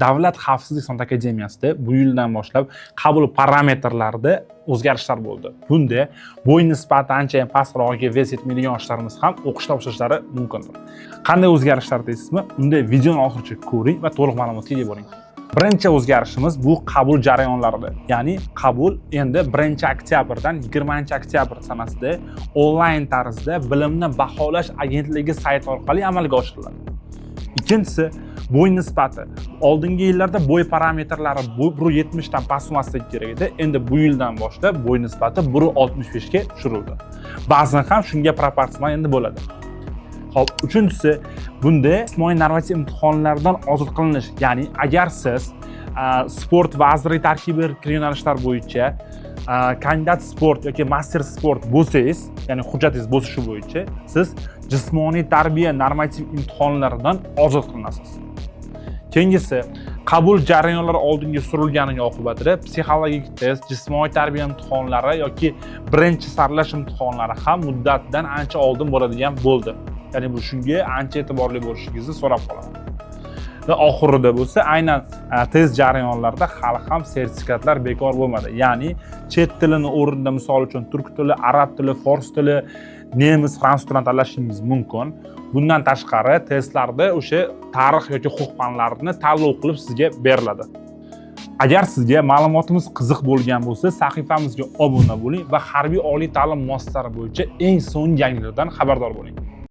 Davlat xavfsizlik san'at akademiyasida bu yildan boshlab qabul parametrlarida o'zgarishlar bo'ldi. Bunda bo'y nisbati anchayin pastroqga vez yetmaydigan yoshlarimiz ham o'qishga topshirishlari mumkindir. Qanday o'zgarishlar deysizmi? Unda videoni oxirigacha ko'ring va to'liq ma'lumotga ega bo'ling. Birinchi o'zgarishimiz bu qabul jarayonlarida. Ya'ni qabul endi 1-oktyabrdan 20-oktyabr sanasida onlayn tarzda bilimni baholash agentligi sayti orqali amalga oshiriladi. Ikkinchisi, bo'y nisbati. Oldingi yillarda bo'y parametrlari 1.70 dan past emasligi kerak edi. Endi bu yildan boshlab bo'y nisbati 1.65 ga tushirildi. Ba'zan ham shunga proporsional endi bo'ladi. Xo'p, uchinchisi, bunda ijtimoiy normativ imtihonlardan ozod qilinish. Ya'ni agar siz sport vazirlik tarkibiga kirgan yo'nalishlar bo'yicha kandidat sport yoki master sport bo'lsangiz, ya'ni hujjatingiz bo'lsa shu bo'yicha, siz jismoniy tarbiya normativ imtihonlaridan ozod qilinasiz. Keyingisi, qabul jarayonlari oldinga surilganining oqibatida psixologik test, jismoniy tarbiya imtihonlari yoki birinchi saralash imtihonlari ham muddatidan ancha oldin bo'ladigan bo'ldi. Ya'ni bu shunga ancha e'tiborli bo'lishingizni so'rab qolaman. Va oxirida bo'lsa, aynan test jarayonlarida hali ham sertifikatlar bekor bo'lmadi. Ya'ni chet tilini o'rnida misol uchun turk tili, arab tili, fors tili, nemis, fransuz tilini tanlashingiz mumkin. Bundan tashqari testlarda o'sha tarix yoki huquq fanlarini tanlov qilib sizga beriladi. Agar sizga ma'lumotimiz qiziq bo'lgan bo'lsa, sahifamizga obuna bo'ling va harbiy oliy ta'lim muassasalari bo'yicha eng so'nggi yangiliklardan xabardor bo'ling.